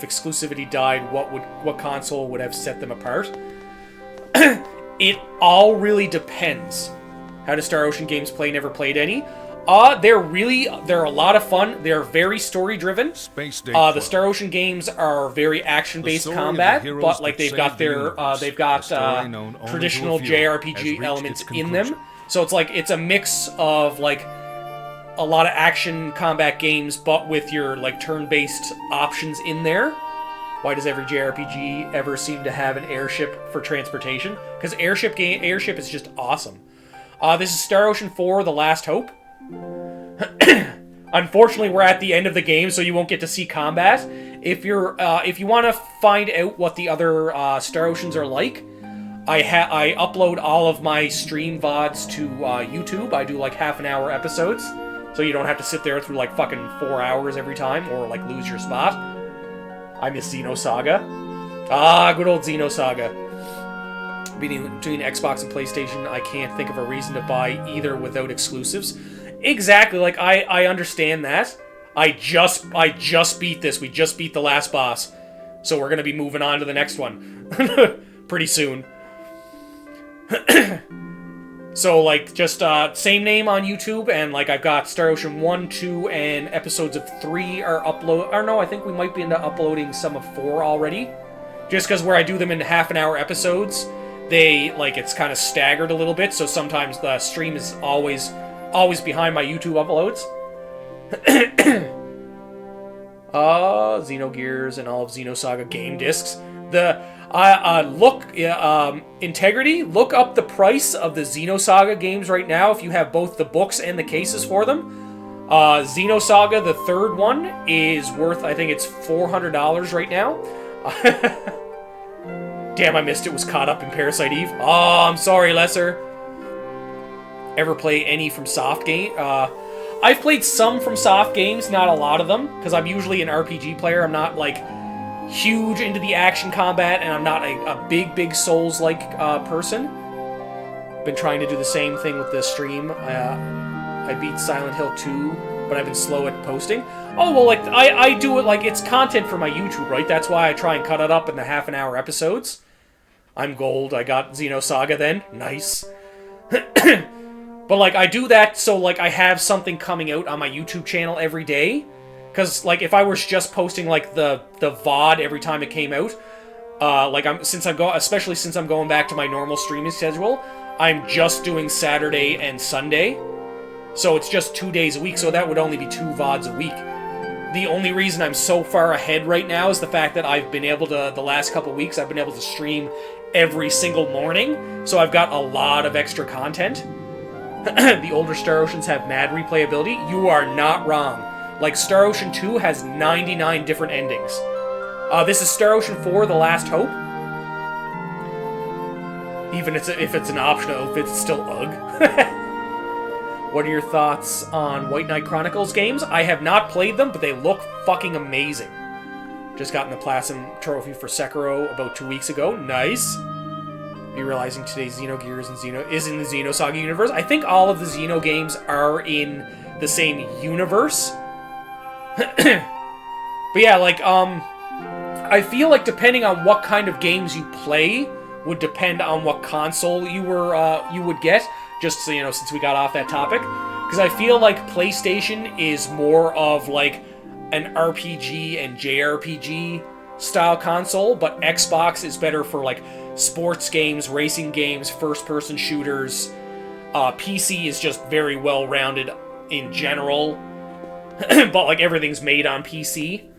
Speaker 1: exclusivity died, what console would have set them apart? It all really depends. How do Star Ocean games play? Never played any. They're a lot of fun. They're very story driven.
Speaker 8: Space Day
Speaker 1: The
Speaker 8: Club.
Speaker 1: Star Ocean games are very action based
Speaker 8: The story of
Speaker 1: combat,
Speaker 8: the heroes
Speaker 1: but like
Speaker 8: that
Speaker 1: they've got
Speaker 8: saved the
Speaker 1: their
Speaker 8: universe.
Speaker 1: they've got
Speaker 8: A story known only
Speaker 1: traditional
Speaker 8: to a few has
Speaker 1: JRPG
Speaker 8: reached
Speaker 1: elements
Speaker 8: its
Speaker 1: in them.
Speaker 8: conclusion.
Speaker 1: So it's a mix of like a lot of action combat games, but with your like turn-based options in there. Why does every JRPG ever seem to have an airship for transportation? Because airship is just awesome. This is Star Ocean 4: The Last Hope. Unfortunately, we're at the end of the game, so you won't get to see combat. If you want to find out what the other Star Oceans are like, I upload all of my stream VODs to YouTube. I do like half-an-hour episodes, so you don't have to sit there through like fucking 4 hours every time or like lose your spot. I miss Xenosaga. Good old Xenosaga. Between Xbox and PlayStation, I can't think of a reason to buy either without exclusives. Exactly, like I understand that. I just beat this. We just beat the last boss. So we're gonna be moving on to the next one. Pretty soon. So like just same name on YouTube, and like I've got Star Ocean 1, 2, and episodes of 3 are or no, I think we might be into uploading some of 4 already. Just because where I do them in half-an-hour episodes, it's kind of staggered a little bit, so sometimes the stream is always behind my YouTube uploads. Xenogears and all of Xenosaga game discs. Integrity, look up the price of the Xenosaga games right now if you have both the books and the cases for them. Xenosaga, the third one, is worth, I think it's $400 right now. Damn, I missed it. Was caught up in Parasite Eve. Oh, I'm sorry, Lesser. Ever play any from Soft Game? I've played some from Soft Games, not a lot of them, because I'm usually an RPG player. I'm not, like, huge into the action combat, and I'm not a big Souls-like person. Been trying to do the same thing with the stream. I beat Silent Hill 2, but I've been slow at posting. Oh, well, like, I do it, like, it's content for my YouTube, right? That's why I try and cut it up in the half-an-hour episodes. I'm gold. I got Xenosaga then. Nice. But, like, I do that so, like, I have something coming out on my YouTube channel every day. Because, like, if I was just posting, like, the VOD every time it came out, especially since I'm going back to my normal streaming schedule, I'm just doing Saturday and Sunday. So it's just 2 days a week, so that would only be 2 VODs a week. The only reason I'm so far ahead right now is the fact that I've been able to, the last couple weeks, I've been able to stream every single morning, so I've got a lot of extra content. The older Star Oceans have mad replayability. You are not wrong. Like, Star Ocean 2 has 99 different endings. This is Star Ocean 4, The Last Hope. Even if it's an optional, it's still UGG. What are your thoughts on White Knight Chronicles games? I have not played them, but they look fucking amazing. Just gotten the Platinum Trophy for Sekiro about 2 weeks ago. Nice. Be realizing today's Xenogears and is in the Xenosaga universe. I think all of the Xeno games are in the same universe. But yeah, like, I feel like depending on what kind of games you play would depend on what console you would get. Just so, since we got off that topic. Because I feel like PlayStation is more of, like, an RPG and JRPG style console, but Xbox is better for, like, sports games, racing games, first-person shooters. PC is just very well-rounded in general. But, like, everything's made on PC.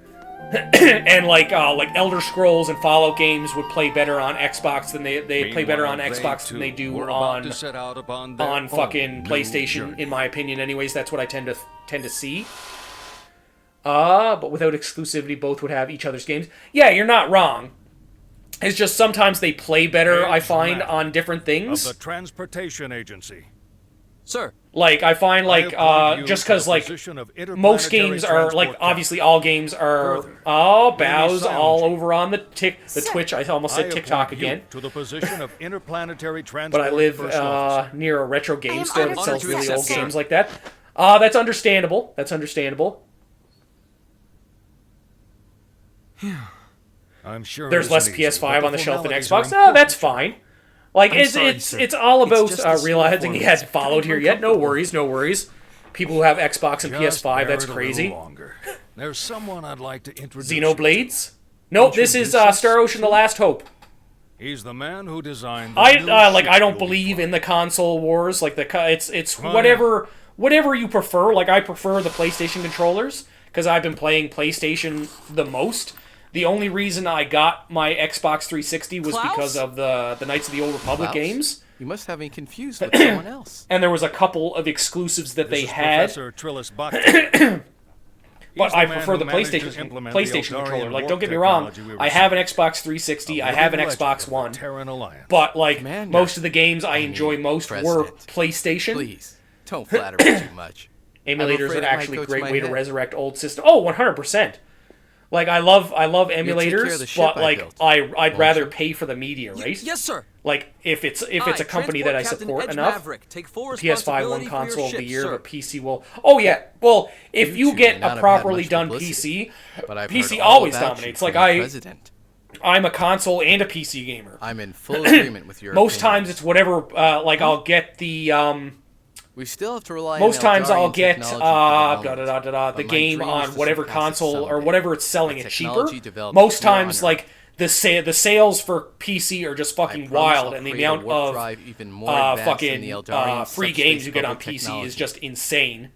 Speaker 1: And, like Elder Scrolls and Fallout games would play better on Xbox than they play better on Xbox than they do on fucking PlayStation, in my opinion. Anyways, that's what I tend to see. But without exclusivity, both would have each other's games. Yeah, you're not wrong. It's just sometimes they play better, I find, on different things.
Speaker 8: Of the Transportation Agency.
Speaker 6: Sir.
Speaker 1: Like, I find, like, just because, like, most games are, like, obviously all games are, bows all over on the Twitch. I almost said TikTok again.
Speaker 8: To the position of interplanetary transport.
Speaker 1: But I live near a retro game store that sells really old games like that. That's understandable. That's understandable.
Speaker 8: I'm sure
Speaker 1: there's less PS5 on the shelf than Xbox. Oh, that's fine. Like, it's all about realizing he hasn't followed here yet. No worries, no worries. People who have Xbox and PS5, that's crazy.
Speaker 8: There's someone I'd like to introduce.
Speaker 1: Xenoblades? Nope, this is Star Ocean: The Last Hope.
Speaker 8: He's the man who designed.
Speaker 1: I don't believe in the console wars. Like it's whatever you prefer. Like I prefer the PlayStation controllers because I've been playing PlayStation the most. The only reason I got my Xbox 360 was because of the Knights of the Old Republic games.
Speaker 9: You must have me confused with someone else.
Speaker 1: And there was a couple of exclusives that they had. But I prefer the PlayStation controller. Like, don't get me wrong, I have an Xbox 360, I have an Xbox One. But, like, most of the games I enjoy most were PlayStation.
Speaker 9: Please, don't flatter me too much.
Speaker 1: Emulators are actually a great way to resurrect old systems. Oh, 100%. Like, I love emulators, but, like, I'd rather pay for the media, right?
Speaker 6: Yes, sir.
Speaker 1: Like, if it's a company that I support enough, PS5 won console of the year, but PC will... Oh, yeah. Well, if you get a properly done PC, PC always dominates. Like, I'm a console and a PC gamer.
Speaker 9: I'm in full agreement with your
Speaker 1: Most times it's whatever, like, I'll get the...
Speaker 9: We still have to rely
Speaker 1: most
Speaker 9: on
Speaker 1: times I'll get the game on whatever console or whatever it's selling it cheaper. Most times, like the sales for PC are just fucking wild, and the amount of fucking free games you get on PC is just insane.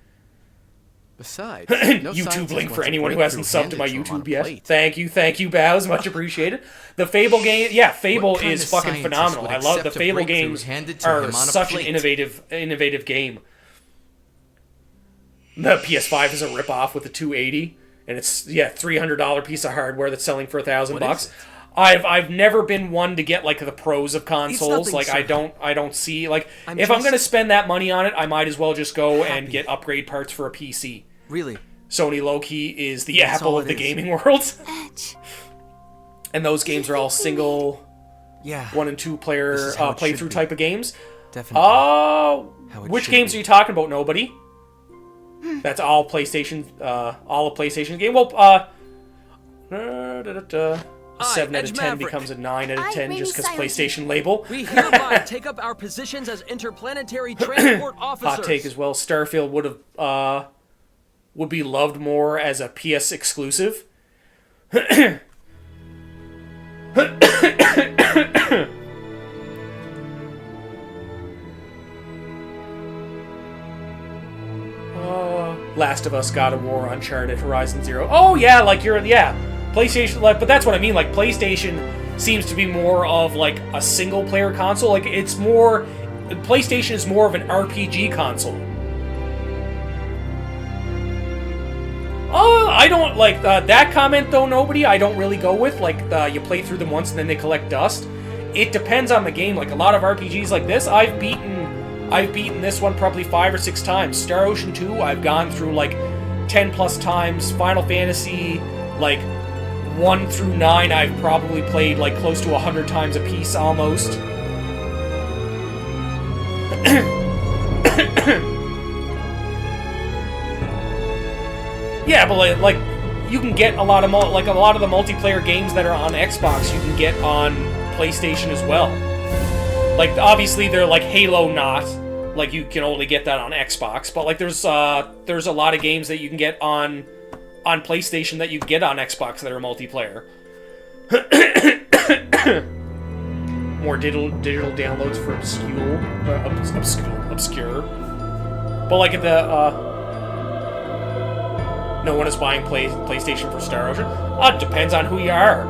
Speaker 9: Besides,
Speaker 1: YouTube link for anyone who hasn't subbed to my YouTube yet. Thank you, Bows, much appreciated. The Fable game, yeah, Fable is fucking phenomenal. I love the Fable games are such an innovative game. The PS5 is a ripoff with the 280, and it's $300 piece of hardware that's selling for $1,000. I've never been one to get like the pros of consoles. Like I don't see like if I'm gonna spend that money on it, I might as well just go and get upgrade parts for a PC.
Speaker 6: Really?
Speaker 1: Sony low-key is the Apple of the gaming world. And those games are all single 1 and 2 player playthrough type of games.
Speaker 6: Definitely.
Speaker 1: Which games are you talking about, nobody? That's all PlayStation all a PlayStation game. Well, 7 out of 10 becomes a 9 out of 10 just because PlayStation label.
Speaker 6: We hereby take up our positions as interplanetary transport officers.
Speaker 1: Hot take as well. Starfield would be loved more as a PS exclusive. Last of Us, God of War, Uncharted, Horizon Zero. Oh yeah, like PlayStation, like, but that's what I mean. Like PlayStation seems to be more of like a single player console. Like PlayStation is more of an RPG console. I don't like that comment though. Nobody, I don't really go with like you play through them once and then they collect dust. It depends on the game. Like a lot of RPGs like this, I've beaten this one probably 5 or 6 times. Star Ocean 2, I've gone through like 10 plus times. Final Fantasy, like 1 through 9 I've probably played like close to 100 times a piece almost. Yeah, but like you can get a lot of the multiplayer games that are on Xbox you can get on PlayStation as well. Like obviously they're like Halo not, like you can only get that on Xbox, but like there's a lot of games that you can get on PlayStation that you get on Xbox that are multiplayer. More digital downloads for obscure. But like at the no one is buying PlayStation for Star Ocean. It depends on who you are.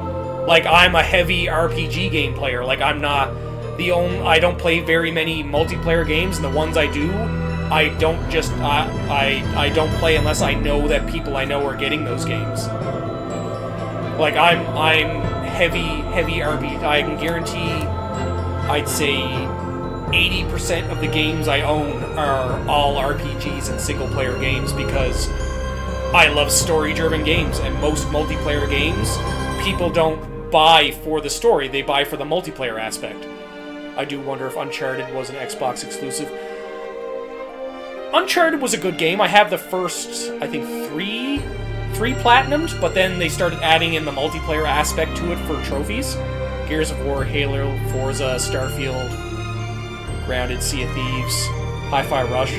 Speaker 1: Like I'm a heavy RPG game player. Like I'm not I don't play very many multiplayer games, and the ones I do, I don't just I don't play unless I know that people I know are getting those games. Like I'm heavy RPG. I can guarantee I'd say 80% of the games I own are all RPGs and single player games because I love story-driven games, and most multiplayer games, people don't buy for the story, they buy for the multiplayer aspect. I do wonder if Uncharted was an Xbox exclusive. Uncharted was a good game. I have the first, I think, three platinumed, but then they started adding in the multiplayer aspect to it for trophies. Gears of War, Halo, Forza, Starfield, Grounded, Sea of Thieves, Hi-Fi Rush.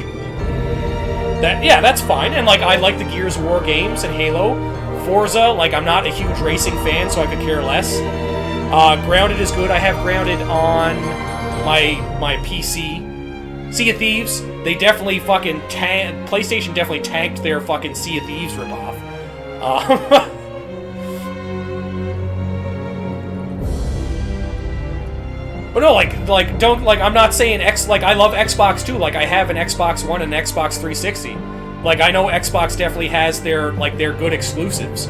Speaker 1: That's fine, and like I like the Gears of War games and Halo. Forza, like I'm not a huge racing fan, so I could care less. Grounded is good. I have Grounded on my PC. Sea of Thieves, they definitely fucking PlayStation definitely tanked their fucking Sea of Thieves ripoff. But no, I'm not saying I love Xbox too. Like I have an Xbox One and an Xbox 360. Like I know Xbox definitely has their good exclusives.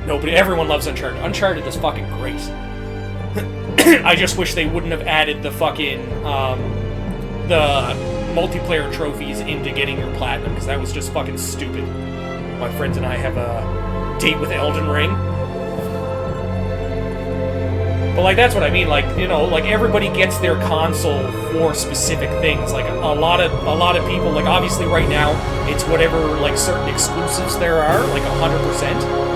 Speaker 1: Everyone loves Uncharted. Uncharted is fucking great. I just wish they wouldn't have added the fucking the multiplayer trophies into getting your platinum, because that was just fucking stupid. My friends and I have a date with Elden Ring. But like that's what I mean, like, you know, like everybody gets their console for specific things. Like a lot of people, like obviously right now it's whatever like certain exclusives there are, like 100%.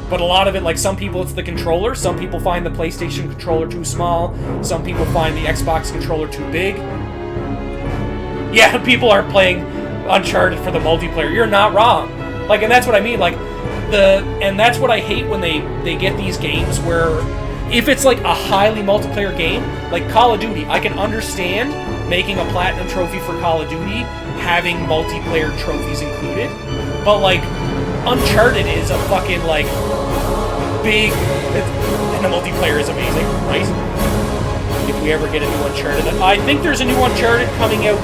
Speaker 1: But a lot of it, like some people it's the controller, some people find the PlayStation controller too small, some people find the Xbox controller too big. Yeah, people are playing Uncharted for the multiplayer. You're not wrong. Like, and that's what I mean, like and that's what I hate when they get these games where if it's like a highly multiplayer game, like Call of Duty, I can understand making a platinum trophy for Call of Duty, having multiplayer trophies included, but like Uncharted is a fucking like big, and the multiplayer is amazing, right? If we ever get a new Uncharted, I think there's a new Uncharted coming out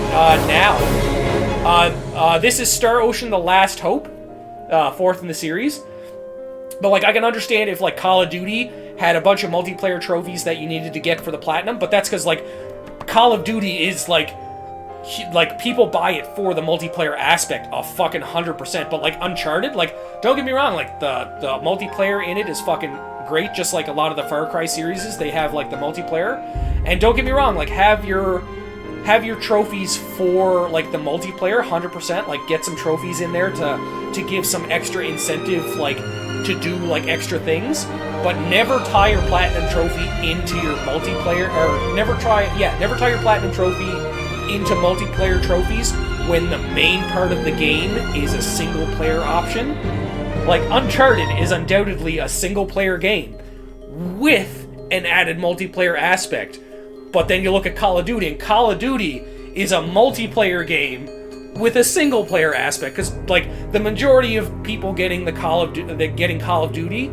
Speaker 1: now. This is Star Ocean: The Last Hope. Fourth in the series. But like I can understand if like Call of Duty had a bunch of multiplayer trophies that you needed to get for the platinum, but that's because like Call of Duty is like people buy it for the multiplayer aspect of fucking 100%. But like Uncharted, like don't get me wrong, like the multiplayer in it is fucking great, just like a lot of the Far Cry series, they have like the multiplayer. And don't get me wrong, like have your trophies for like the multiplayer 100%, like get some trophies in there to give some extra incentive, like to do like extra things, but never tie your platinum trophy into your multiplayer, or never tie your platinum trophy into multiplayer trophies when the main part of the game is a single player option. Like Uncharted is undoubtedly a single player game with an added multiplayer aspect. But then you look at Call of Duty, and Call of Duty is a multiplayer game with a single player aspect, because like the majority of people getting Call of Duty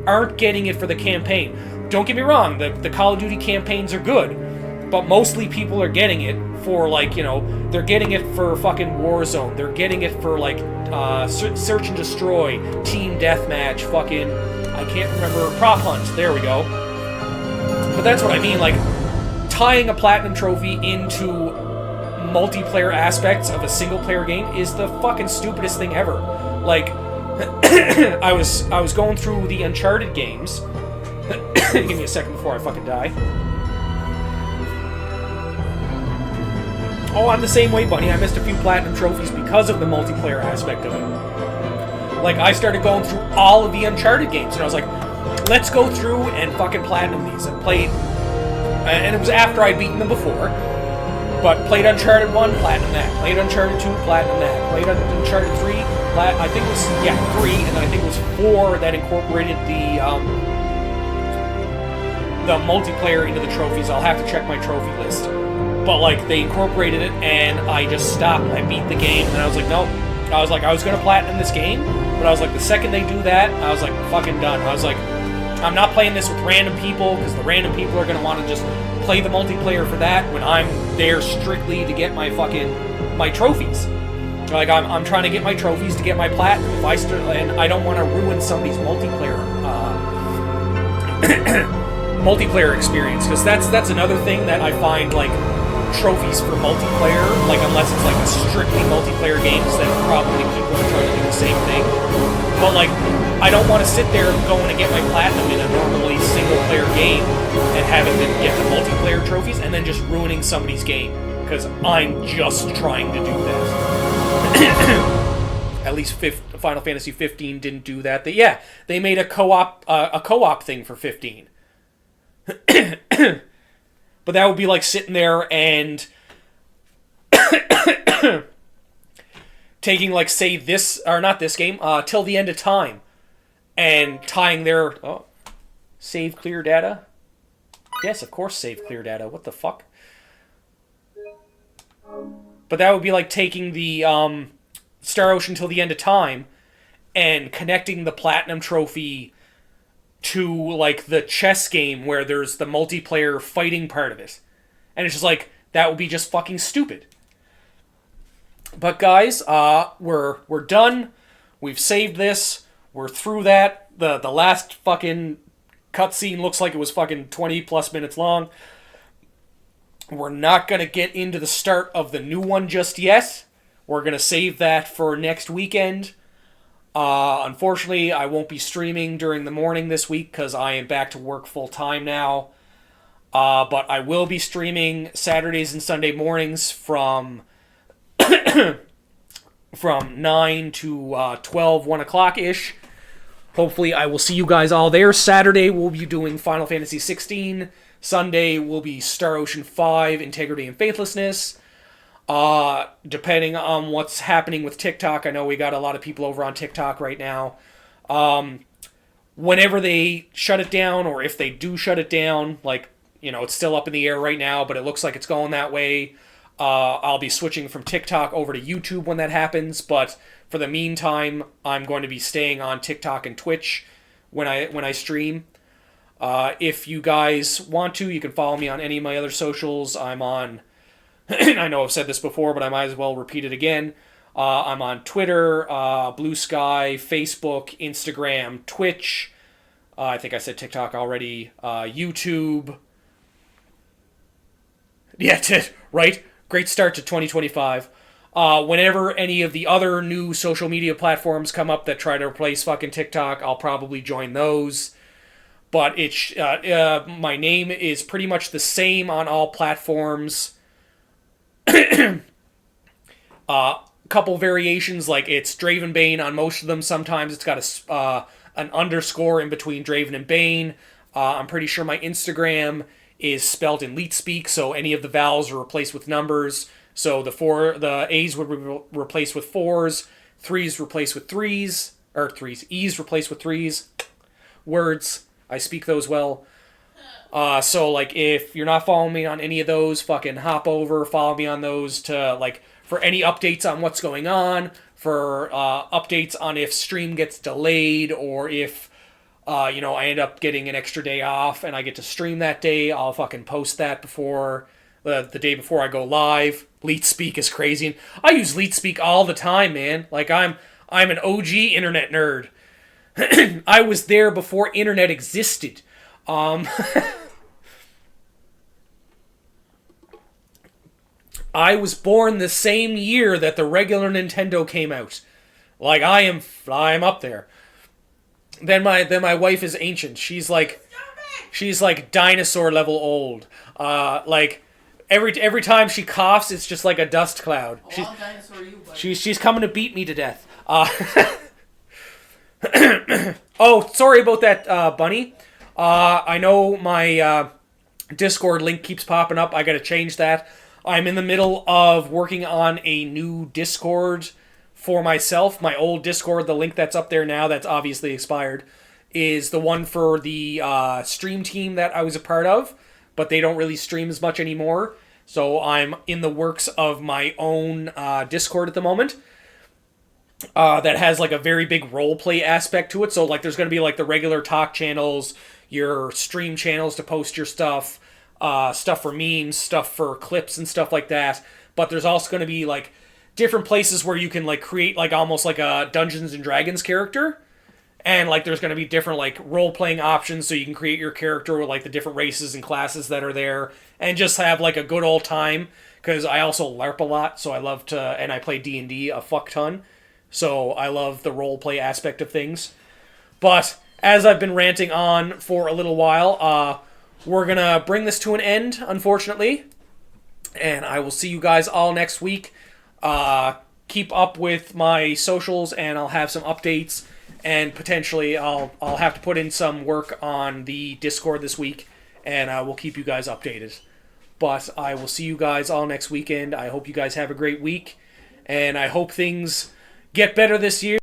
Speaker 1: aren't getting it for the campaign. Don't get me wrong, the Call of Duty campaigns are good, but mostly people are getting it for like, you know, they're getting it for fucking Warzone, they're getting it for like Search and Destroy, Team Deathmatch, fucking, I can't remember, Prop Hunt, there we go. But that's what I mean, like tying a platinum trophy into multiplayer aspects of a single player game is the fucking stupidest thing ever. Like, I was going through the Uncharted games. Give me a second before I fucking die. Oh, I'm the same way, Bunny. I missed a few platinum trophies because of the multiplayer aspect of it. Like, I started going through all of the Uncharted games, and I was like, let's go through and fucking platinum these. And played, and it was after I'd beaten them before, but played Uncharted 1, platinum that. Played Uncharted 2, platinum that. Played Uncharted 3, I think it was, 3, and then I think it was 4 that incorporated the multiplayer into the trophies. I'll have to check my trophy list. But, like, they incorporated it, and I just stopped. I beat the game, and I was like, nope. I was like, I was going to platinum this game, but I was like, the second they do that, I was like, fucking done. I was like, I'm not playing this with random people, because the random people are going to want to just play the multiplayer for that, when I'm there strictly to get my trophies. Like, I'm trying to get my trophies to get my platinum. And I don't want to ruin somebody's multiplayer, multiplayer experience, because that's another thing that I find, like, trophies for multiplayer, like, unless it's like a strictly multiplayer games, then probably people are trying to do the same thing. But, like, I don't want to sit there going to get my platinum in a normally single player game and having them get the multiplayer trophies and then just ruining somebody's game, because I'm just trying to do that. At least Final Fantasy 15 didn't do that. They made a co-op thing for 15. But that would be like sitting there and taking, like, say this, or not this game, Till the End of Time, and tying their, save clear data? Yes, of course save clear data, what the fuck? But that would be like taking the, Star Ocean Till the End of Time, and connecting the Platinum Trophy to, like, the chess game where there's the multiplayer fighting part of it. And it's just like, that would be just fucking stupid. But guys, we're done. We've saved this. We're through that. The last fucking cutscene looks like it was fucking 20 plus minutes long. We're not gonna get into the start of the new one just yet. We're gonna save that for next weekend. Unfortunately, I won't be streaming during the morning this week because I am back to work full time now. But I will be streaming Saturdays and Sunday mornings from 9 to 12, 1 o'clock-ish. Hopefully I will see you guys all there. Saturday we'll be doing Final Fantasy 16. Sunday will be Star Ocean 5, Integrity and Faithlessness. Depending on what's happening with TikTok, I know we got a lot of people over on TikTok right now. Whenever they shut it down, or if they do shut it down, like, you know, it's still up in the air right now, but it looks like it's going that way. I'll be switching from TikTok over to YouTube when that happens, but for the meantime, I'm going to be staying on TikTok and Twitch when I stream. If you guys want to, you can follow me on any of my other socials. I'm on... I know I've said this before, but I might as well repeat it again. I'm on Twitter, Blue Sky, Facebook, Instagram, Twitch. I think I said TikTok already. YouTube. Yeah, right? Great start to 2025. Whenever any of the other new social media platforms come up that try to replace fucking TikTok, I'll probably join those. But my name is pretty much the same on all platforms. Couple variations, like it's Dravenbane on most of them. Sometimes it's got an underscore in between Draven and Bane. I'm pretty sure my Instagram is spelled in LeetSpeak, so any of the vowels are replaced with numbers. So the A's would be replaced with 4s, 3's replaced with 3's, or 3's, E's replaced with 3's. Words, I speak those well. So, like, if you're not following me on any of those, fucking hop over, follow me on those to, like, for any updates on what's going on, for updates on if stream gets delayed, or if, I end up getting an extra day off and I get to stream that day, I'll fucking post that before, the day before I go live. LeetSpeak is crazy. And I use LeetSpeak all the time, man. Like, I'm an OG internet nerd. I was there before internet existed. I was born the same year that the regular Nintendo came out. Like, I'm up there. Then my wife is ancient. She's like dinosaur level old. Like every time she coughs, it's just like a dust cloud. She's coming to beat me to death. Oh, sorry about that, Bunny. I know my Discord link keeps popping up. I gotta change that. I'm in the middle of working on a new Discord for myself. My old Discord, the link that's up there now, that's obviously expired, is the one for the stream team that I was a part of, but they don't really stream as much anymore. So I'm in the works of my own Discord at the moment. That has like a very big roleplay aspect to it. So like there's going to be like the regular talk channels, your stream channels to post your stuff, stuff for memes, stuff for clips and stuff like that. But there's also going to be like different places where you can like create like almost like a Dungeons and Dragons character. And like there's going to be different like role-playing options so you can create your character with like the different races and classes that are there and just have like a good old time. Because I also LARP a lot, so I love to, and I play D&D a fuck ton. So I love the roleplay aspect of things. But as I've been ranting on for a little while, we're going to bring this to an end, unfortunately. And I will see you guys all next week. Keep up with my socials and I'll have some updates. And potentially I'll have to put in some work on the Discord this week. And we'll keep you guys updated. But I will see you guys all next weekend. I hope you guys have a great week. And I hope things get better this year.